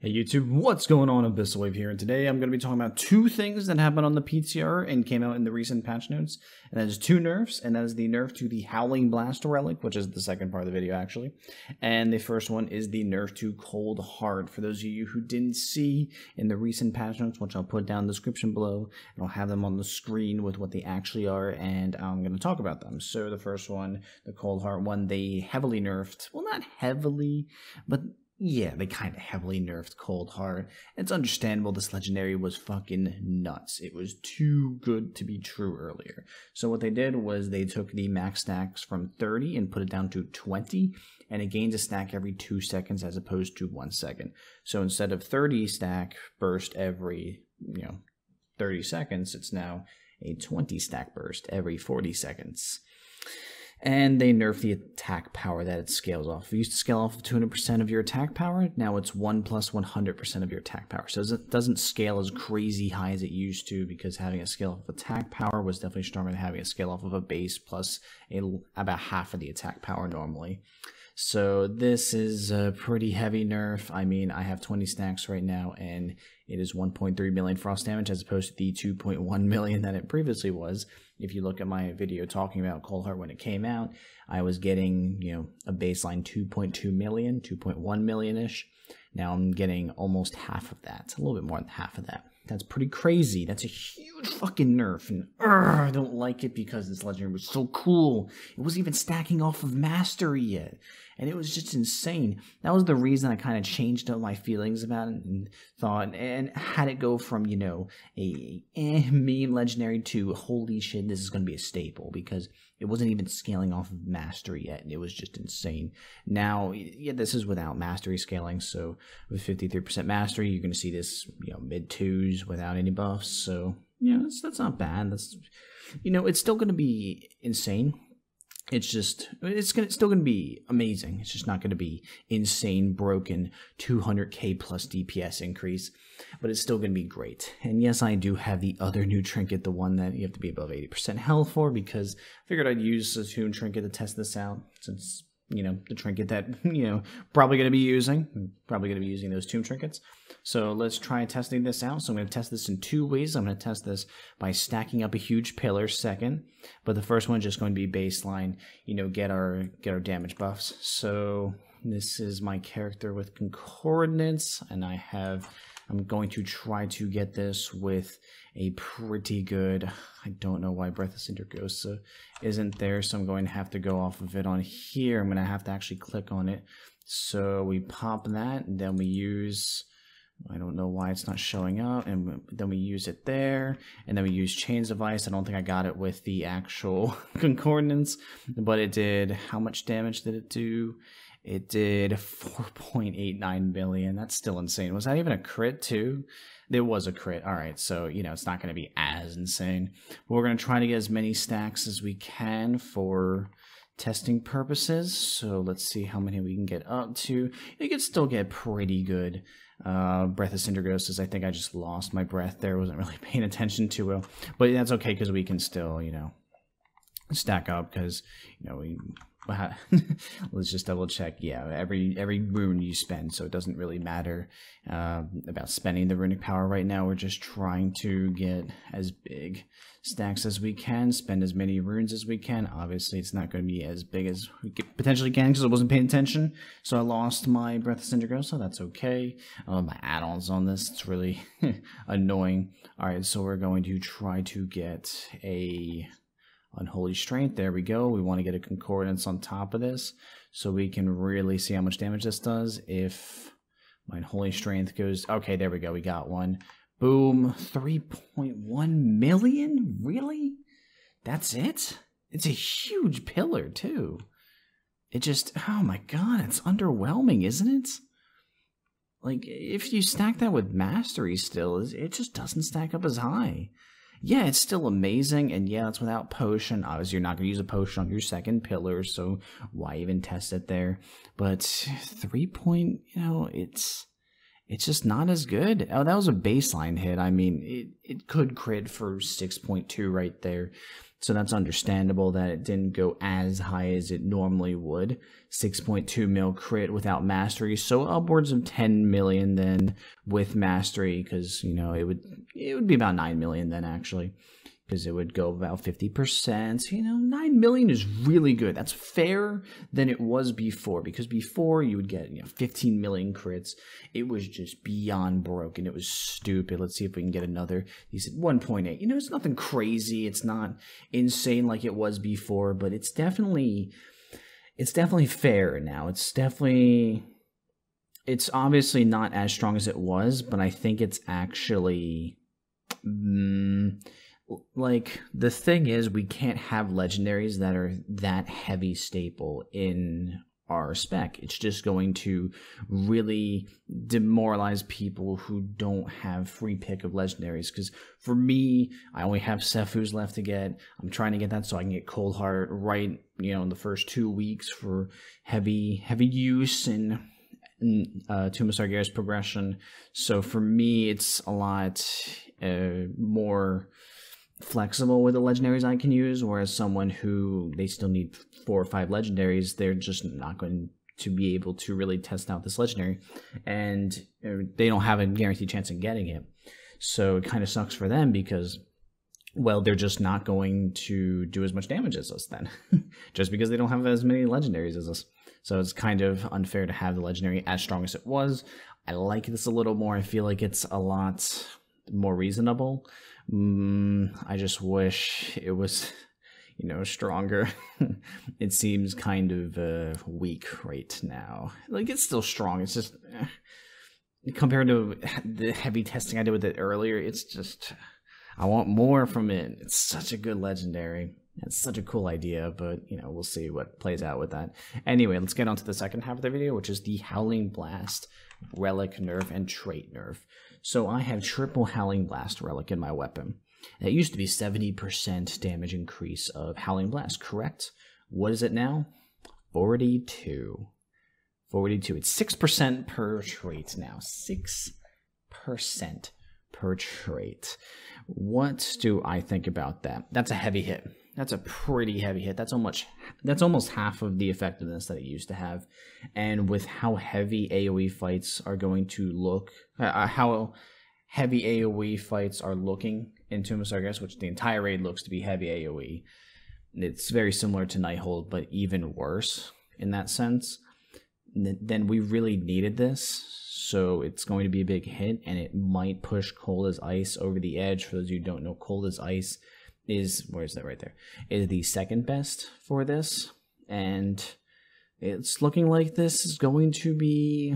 Hey YouTube, what's going on? Abyssalwave here, and today I'm going to be talking about two things that happened on the PTR and came out in the recent patch notes, and that is two nerfs, and that is the nerf to the Howling Blast Relic, which is the second part of the video actually, and the first one is the nerf to Cold Heart. For those of you who didn't see in the recent patch notes, which I'll put down in the description below, and I'll have them on the screen with what they actually are, and I'm going to talk about them. So the first one, the Cold Heart one, they heavily nerfed, well not heavily, but yeah, they kind of heavily nerfed Cold Heart. It's understandable, this legendary was fucking nuts. It was too good to be true earlier. So what they did was they took the max stacks from 30 and put it down to 20, and it gains a stack every 2 seconds as opposed to 1 second. So instead of 30 stack burst every, 30 seconds, it's now a 20 stack burst every 40 seconds. And they nerfed the attack power that it scales off. It used to scale off of 200% of your attack power. Now it's 1 plus 100% of your attack power. So it doesn't scale as crazy high as it used to, because having a scale off of attack power was definitely stronger than having a scale off of a base plus about half of the attack power normally. So this is a pretty heavy nerf. I mean, I have 20 stacks right now, and it is 1.3 million frost damage as opposed to the 2.1 million that it previously was. If you look at my video talking about Cold Heart when it came out, I was getting, a baseline 2.2 million, 2.1 million-ish. Now I'm getting almost half of that, a little bit more than half of that. That's pretty crazy. That's a huge fucking nerf, and I don't like it because this legendary was so cool. It wasn't even stacking off of mastery yet, and it was just insane. That was the reason I kind of changed up my feelings about it and thought, and had it go from, a meme legendary to holy shit, this is going to be a staple, because it wasn't even scaling off of mastery yet, and it was just insane. Now, yeah, this is without mastery scaling, so with 53% mastery, you're going to see this, mid-2s without any buffs, so, that's not bad. That's, it's still going to be insane. It's just, still going to be amazing. It's just not going to be insane, broken, 200k plus DPS increase, but it's still going to be great. And yes, I do have the other new trinket, the one that you have to be above 80% health for, because I figured I'd use the Tomb Trinket to test this out, since, the trinket that, probably going to be using. Probably going to be using those Tomb Trinkets. So let's try testing this out. So I'm going to test this in two ways. I'm going to test this by stacking up a huge pillar second. But the first one is just going to be baseline, get our damage buffs. So this is my character with concordance, and I'm going to try to get this with a pretty good, I don't know why Breath of Cindergosa isn't there, so I'm going to have to go off of it on here. I'm going to have to actually click on it. So we pop that, and then we use, I don't know why it's not showing up, and then we use it there, and then we use Chains of Ice. I don't think I got it with the actual concordance, but it did, how much damage did it do? It did 4.89 billion. That's still insane. Was that even a crit too? There was a crit. All right, so, it's not going to be as insane. But we're going to try to get as many stacks as we can for testing purposes. So let's see how many we can get up to. You can still get pretty good Breath of Cindergosa's. I think I just lost my breath there. Wasn't really paying attention too well. But that's okay, because we can still, stack up, because, let's just double check. Yeah, every rune you spend, so it doesn't really matter about spending the runic power right now. We're just trying to get as big stacks as we can, spend as many runes as we can. Obviously, it's not going to be as big as we potentially can, because I wasn't paying attention, so I lost my Breath of Cindergosa, so that's okay. I love my add-ons on this. It's really annoying. All right, so we're going to try to get a Unholy Strength. There we go. We want to get a concordance on top of this, so we can really see how much damage this does. If my Unholy Strength goes, okay, there we go. We got one. Boom. 3.1 million? Really? That's it? It's a huge pillar too. It just, oh my god, it's underwhelming, isn't it? Like, if you stack that with mastery still, it just doesn't stack up as high. Yeah, it's still amazing, and yeah, it's without potion. Obviously, you're not going to use a potion on your second pillar, so why even test it there? But 3 point, it's just not as good. Oh, that was a baseline hit. I mean, it could crit for 6.2 right there. So that's understandable that it didn't go as high as it normally would. 6.2 mil crit without mastery, so upwards of 10 million then with mastery, because you know it would be about 9 million then actually, because it would go about 50%. You know, 9 million is really good. That's fair than it was before, because before you would get 15 million crits. It was just beyond broken. It was stupid. Let's see if we can get another decent 1.8. You know, it's nothing crazy. It's not insane like it was before, but it's definitely fair now. It's obviously not as strong as it was, but I think it's actually like, the thing is, we can't have legendaries that are that heavy staple in our spec. It's just going to really demoralize people who don't have free pick of legendaries. Because for me, I only have Sefu's left to get. I'm trying to get that so I can get Cold Heart right, in the first 2 weeks for heavy use in Tomb of Sargeras progression. So for me, it's a lot more flexible with the legendaries I can use, whereas someone who they still need 4 or 5 legendaries, they're just not going to be able to really test out this legendary, and they don't have a guaranteed chance of getting it. So it kind of sucks for them because, well, they're just not going to do as much damage as us then, just because they don't have as many legendaries as us. So it's kind of unfair to have the legendary as strong as it was. I like this a little more. I feel like it's a lot more reasonable. I just wish it was, stronger. It seems kind of weak right now. Like, it's still strong. It's just, compared to the heavy testing I did with it earlier, it's just, I want more from it. It's such a good legendary. It's such a cool idea, but, we'll see what plays out with that. Anyway, let's get on to the second half of the video, which is the Howling Blast Relic nerf and trait nerf. So I have triple Howling Blast Relic in my weapon. It used to be 70% damage increase of Howling Blast, correct? What is it now? 42. 42. It's 6% per trait now. 6% per trait. What do I think about that? That's a heavy hit. That's a pretty heavy hit. That's almost half of the effectiveness that it used to have. And with how heavy AoE fights are going to look, how heavy AoE fights are looking in Tomb of Sargeras, which the entire raid looks to be heavy AoE, it's very similar to Nighthold, but even worse in that sense. Then we really needed this, so it's going to be a big hit, and it might push Cold as Ice over the edge. For those of you who don't know, Cold as Ice is, where is that right there, is the second best for this, and it's looking like this is going to be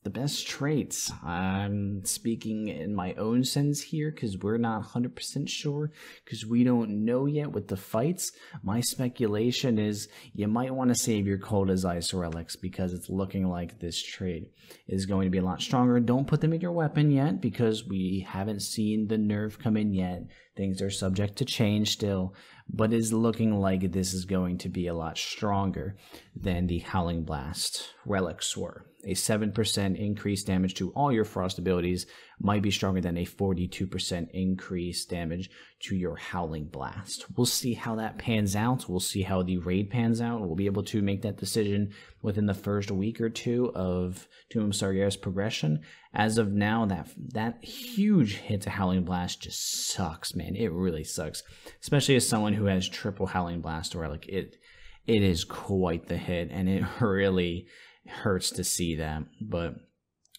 the best traits. I'm speaking in my own sense here because we're not 100% sure, because we don't know yet with the fights. My speculation is you might want to save your Cold as Ice relics because it's looking like this trait is going to be a lot stronger. Don't put them in your weapon yet because we haven't seen the nerf come in yet. Things are subject to change still, but it's looking like this is going to be a lot stronger than the Howling Blast relics were. A 7% increased damage to all your frost abilities might be stronger than a 42% increased damage to your Howling Blast. We'll see how that pans out. We'll see how the raid pans out. We'll be able to make that decision within the first week or two of Tomb of Sargeras progression. As of now, that huge hit to Howling Blast just sucks, man. It really sucks. Especially as someone who has triple Howling Blast relic. It is quite the hit, and it really hurts to see that. But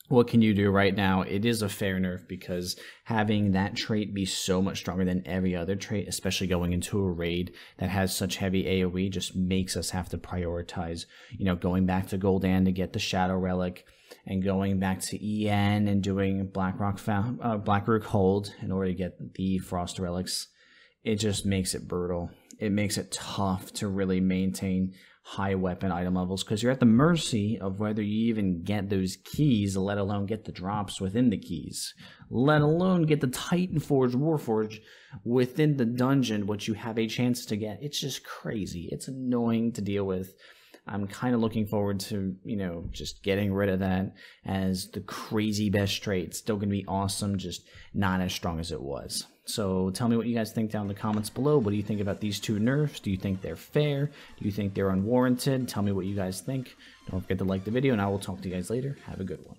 what can you do right now? It is a fair nerf because having that trait be so much stronger than every other trait, especially going into a raid that has such heavy AoE, just makes us have to prioritize, going back to Gul'dan to get the Shadow Relic, and going back to EN and doing Blackroot Hold in order to get the Frost Relics. It just makes it brutal. It makes it tough to really maintain high weapon item levels because you're at the mercy of whether you even get those keys, let alone get the drops within the keys, let alone get the Titan Forge, Warforge within the dungeon, which you have a chance to get. It's just crazy. It's annoying to deal with. I'm kind of looking forward to, just getting rid of that as the crazy best trait. It's still going to be awesome, just not as strong as it was. So tell me what you guys think down in the comments below. What do you think about these two nerfs? Do you think they're fair? Do you think they're unwarranted? Tell me what you guys think. Don't forget to like the video, and I will talk to you guys later. Have a good one.